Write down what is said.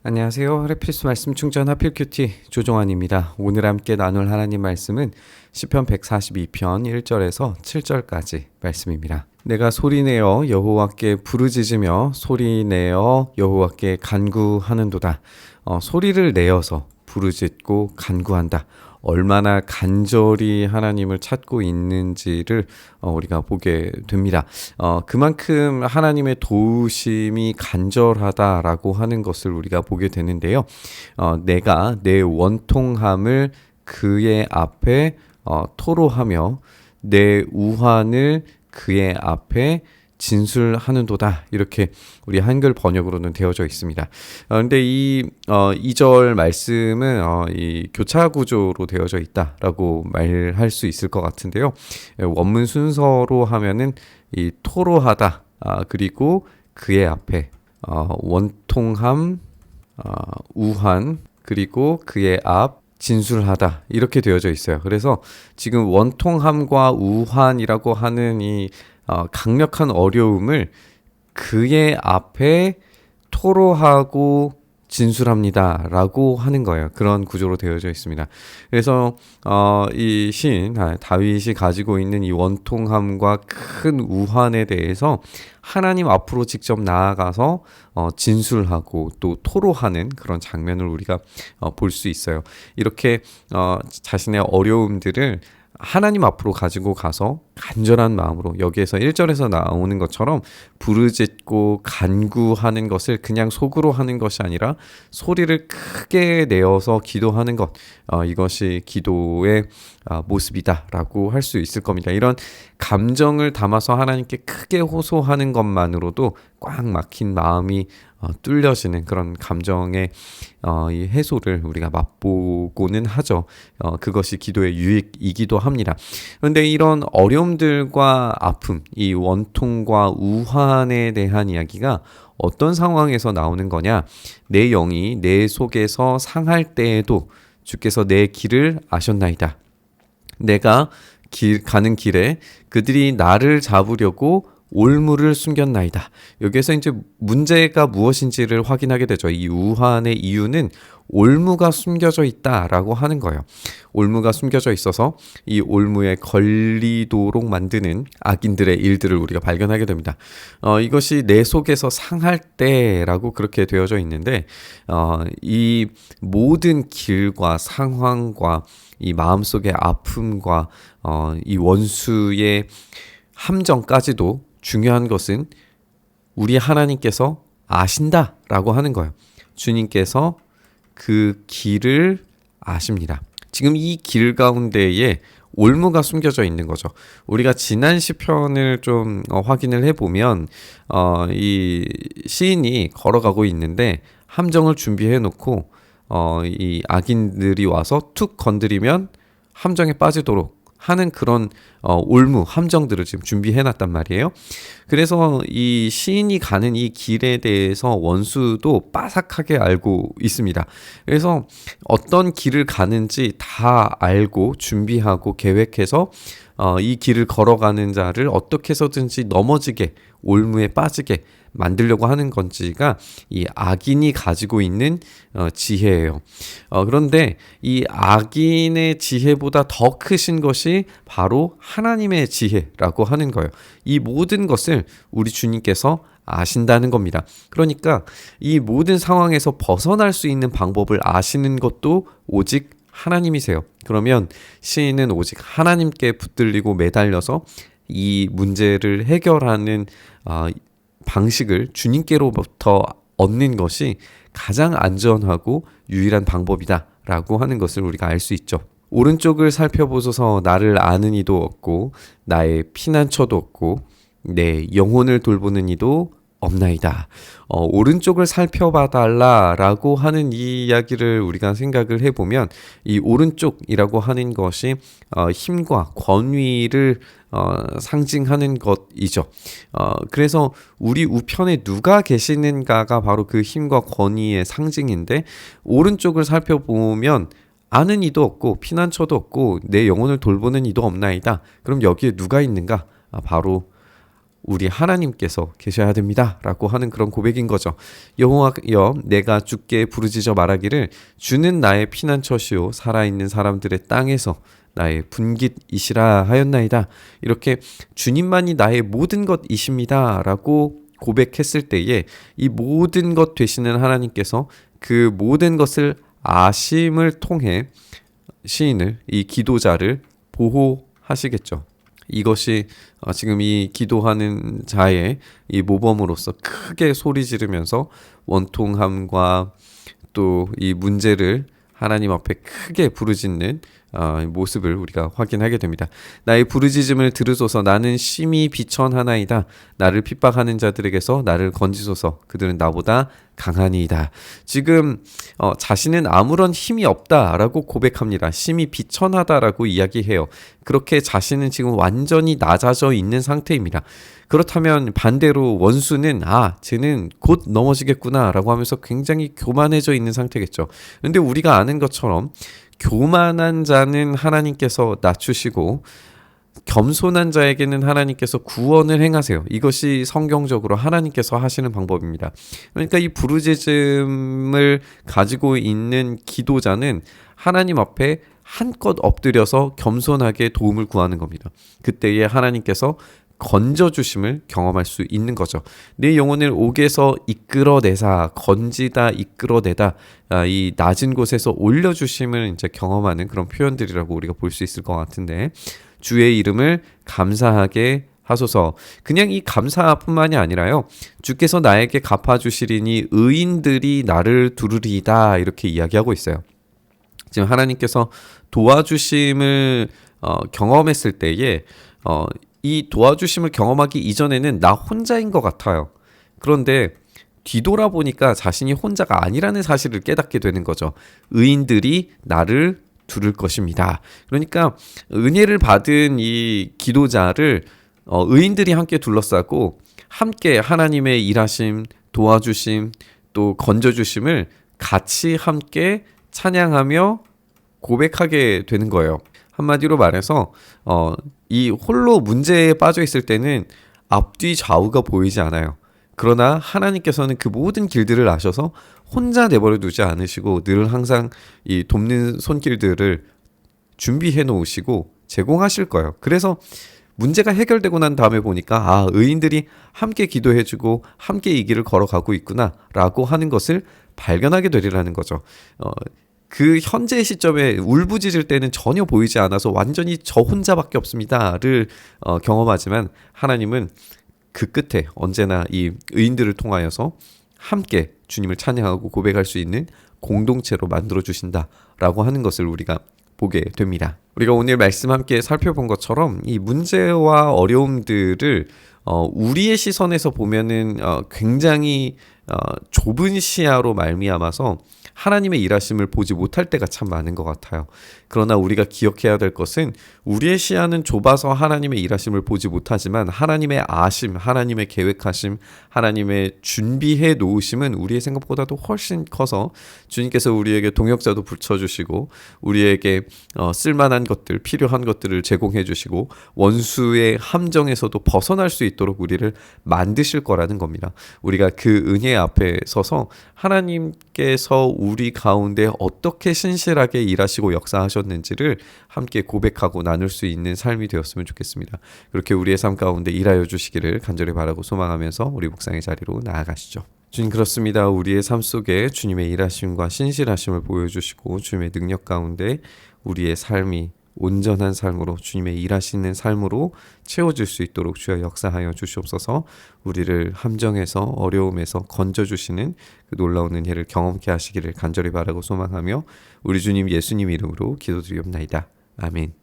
안녕하세요. 하루필수 말씀 충전 하필 큐티 조종환입니다. 오늘 함께 나눌 하나님 말씀은 시편 142편 1절에서 7절까지 말씀입니다. 내가 소리내어 여호와께 부르짖으며 소리내어 여호와께 간구하는도다. 소리를 내어서 부르짖고 간구한다. 얼마나 간절히 하나님을 찾고 있는지를 우리가 보게 됩니다. 그만큼 하나님의 도우심이 간절하다라고 하는 것을 우리가 보게 되는데요. 내가 내 원통함을 그의 앞에 토로하며 내 우환을 그의 앞에 진술하는도다. 이렇게 우리 한글 번역으로는 되어져 있습니다. 그런데 이 2절 말씀은 이 교차 구조로 되어져 있다라고 말할 수 있을 것 같은데요. 원문 순서로 하면은 이 토로하다, 그리고 그의 앞에 원통함, 우한, 그리고 그의 앞 진술하다 이렇게 되어져 있어요. 그래서 지금 원통함과 우환이라고 하는 이 강력한 어려움을 그의 앞에 토로하고 진술합니다 라고 하는 거예요. 그런 구조로 되어져 있습니다. 그래서 이 시인 다윗이 가지고 있는 이 원통함과 큰 우환에 대해서 하나님 앞으로 직접 나아가서 진술하고 또 토로하는 그런 장면을 우리가 볼 수 있어요. 이렇게 자신의 어려움들을 하나님 앞으로 가지고 가서 간절한 마음으로, 여기에서 1절에서 나오는 것처럼 부르짖고 간구하는 것을 그냥 속으로 하는 것이 아니라 소리를 크게 내어서 기도하는 것, 이것이 기도의 모습이다라고 할 수 있을 겁니다. 이런 감정을 담아서 하나님께 크게 호소하는 것만으로도 꽉 막힌 마음이 뚫려지는 그런 감정의 이 해소를 우리가 맛보고는 하죠. 그것이 기도의 유익이기도 합니다. 그런데 이런 어려움들과 아픔, 이 원통과 우환에 대한 이야기가 어떤 상황에서 나오는 거냐? 내 영이 내 속에서 상할 때에도 주께서 내 길을 아셨나이다. 내가 가는 길에 그들이 나를 잡으려고 올무를 숨겼나이다. 여기에서 이제 문제가 무엇인지를 확인하게 되죠. 이 우환의 이유는 올무가 숨겨져 있다라고 하는 거예요. 올무가 숨겨져 있어서 이 올무에 걸리도록 만드는 악인들의 일들을 우리가 발견하게 됩니다. 이것이 내 속에서 상할 때라고 그렇게 되어져 있는데, 이 모든 길과 상황과 이 마음속의 아픔과 이 원수의 함정까지도 중요한 것은 우리 하나님께서 아신다라고 하는 거예요. 주님께서 그 길을 아십니다. 지금 이 길 가운데에 올무가 숨겨져 있는 거죠. 우리가 지난 시편을 좀 확인을 해보면 이 시인이 걸어가고 있는데 함정을 준비해 놓고 이 악인들이 와서 툭 건드리면 함정에 빠지도록 하는 그런 올무, 함정들을 지금 준비해놨단 말이에요. 그래서 이 시인이 가는 이 길에 대해서 원수도 빠삭하게 알고 있습니다. 그래서 어떤 길을 가는지 다 알고 준비하고 계획해서 이 길을 걸어가는 자를 어떻게 해서든지 넘어지게, 올무에 빠지게 만들려고 하는 건지가 이 악인이 가지고 있는 지혜예요. 그런데 이 악인의 지혜보다 더 크신 것이 바로 하나님의 지혜라고 하는 거예요. 이 모든 것을 우리 주님께서 아신다는 겁니다. 그러니까 이 모든 상황에서 벗어날 수 있는 방법을 아시는 것도 오직 하나님이세요. 그러면 시인은 오직 하나님께 붙들리고 매달려서 이 문제를 해결하는 방식을 주님께로부터 얻는 것이 가장 안전하고 유일한 방법이다라고 하는 것을 우리가 알 수 있죠. 오른쪽을 살펴보소서. 나를 아는 이도 없고 나의 피난처도 없고 내 영혼을 돌보는 이도 없나이다. 오른쪽을 살펴봐달라라고 하는 이 이야기를 우리가 생각을 해보면 이 오른쪽이라고 하는 것이 힘과 권위를 상징하는 것이죠. 그래서 우리 우편에 누가 계시는가가 바로 그 힘과 권위의 상징인데, 오른쪽을 살펴보면 아는 이도 없고 피난처도 없고 내 영혼을 돌보는 이도 없나이다. 그럼 여기에 누가 있는가? 바로 우리 하나님께서 계셔야 됩니다 라고 하는 그런 고백인 거죠. 여호와여 내가 주께 부르짖어 말하기를 주는 나의 피난처시요 살아있는 사람들의 땅에서 나의 분깃이시라 하였나이다. 이렇게 주님만이 나의 모든 것이십니다 라고 고백했을 때에 이 모든 것 되시는 하나님께서 그 모든 것을 아심을 통해 시인을, 이 기도자를 보호하시겠죠. 이것이 지금 이 기도하는 자의 이 모범으로서 크게 소리 지르면서 원통함과 또 이 문제를 하나님 앞에 크게 부르짖는 모습을 우리가 확인하게 됩니다. 나의 부르짖음을 들으소서. 나는 심히 비천하나이다. 나를 핍박하는 자들에게서 나를 건지소서. 그들은 나보다 강하니이다. 지금 자신은 아무런 힘이 없다라고 고백합니다. 심히 비천하다라고 이야기해요. 그렇게 자신은 지금 완전히 낮아져 있는 상태입니다. 그렇다면 반대로 원수는 쟤는 곧 넘어지겠구나 라고 하면서 굉장히 교만해져 있는 상태겠죠. 근데 우리가 아는 것처럼 교만한 자는 하나님께서 낮추시고 겸손한 자에게는 하나님께서 구원을 행하세요. 이것이 성경적으로 하나님께서 하시는 방법입니다. 그러니까 이 부르짖음을 가지고 있는 기도자는 하나님 앞에 한껏 엎드려서 겸손하게 도움을 구하는 겁니다. 그때에 하나님께서 건져주심을 경험할 수 있는 거죠. 내 영혼을 옥에서 이끌어내사, 건지다, 이끌어내다, 이 낮은 곳에서 올려주심을 이제 경험하는 그런 표현들이라고 우리가 볼 수 있을 것 같은데, 주의 이름을 감사하게 하소서. 그냥 이 감사뿐만이 아니라요, 주께서 나에게 갚아주시리니 의인들이 나를 두르리이다, 이렇게 이야기하고 있어요. 지금 하나님께서 도와주심을 경험했을 때에 이 도와주심을 경험하기 이전에는 나 혼자인 것 같아요. 그런데 뒤돌아보니까 자신이 혼자가 아니라는 사실을 깨닫게 되는 거죠. 의인들이 나를 두를 것입니다. 그러니까 은혜를 받은 이 기도자를 의인들이 함께 둘러싸고 함께 하나님의 일하심, 도와주심, 또 건져주심을 같이 함께 찬양하며 고백하게 되는 거예요. 한마디로 말해서 이 홀로 문제에 빠져 있을 때는 앞뒤 좌우가 보이지 않아요. 그러나 하나님께서는 그 모든 길들을 아셔서 혼자 내버려 두지 않으시고 늘 항상 이 돕는 손길들을 준비해 놓으시고 제공하실 거예요. 그래서 문제가 해결되고 난 다음에 보니까 의인들이 함께 기도해주고 함께 이 길을 걸어가고 있구나라고 하는 것을 발견하게 되리라는 거죠. 그 현재 시점에 울부짖을 때는 전혀 보이지 않아서 완전히 저 혼자밖에 없습니다를 경험하지만 하나님은 그 끝에 언제나 이 의인들을 통하여서 함께 주님을 찬양하고 고백할 수 있는 공동체로 만들어 주신다라고 하는 것을 우리가 보게 됩니다. 우리가 오늘 말씀 함께 살펴본 것처럼 이 문제와 어려움들을 우리의 시선에서 보면은 굉장히 좁은 시야로 말미암아서 하나님의 일하심을 보지 못할 때가 참 많은 것 같아요. 그러나 우리가 기억해야 될 것은 우리의 시야는 좁아서 하나님의 일하심을 보지 못하지만 하나님의 아심, 하나님의 계획하심, 하나님의 준비해 놓으심은 우리의 생각보다도 훨씬 커서 주님께서 우리에게 동역자도 붙여주시고 우리에게 쓸만한 것들, 필요한 것들을 제공해 주시고 원수의 함정에서도 벗어날 수 있도록 우리를 만드실 거라는 겁니다. 우리가 그 은혜 앞에 서서 하나님께서 우리 가운데 어떻게 신실하게 일하시고 역사하셨는지를 함께 고백하고 나눌 수 있는 삶이 되었으면 좋겠습니다. 그렇게 우리의 삶 가운데 일하여 주시기를 간절히 바라고 소망하면서 우리 묵상의 자리로 나아가시죠. 주님, 그렇습니다. 우리의 삶 속에 주님의 일하심과 신실하심을 보여주시고 주님의 능력 가운데 우리의 삶이 온전한 삶으로 주님의 일하시는 삶으로 채워질 수 있도록 주여 역사하여 주시옵소서. 우리를 함정에서 어려움에서 건져주시는 그 놀라운 은혜를 경험케 하시기를 간절히 바라고 소망하며 우리 주님 예수님 이름으로 기도드리옵나이다. 아멘.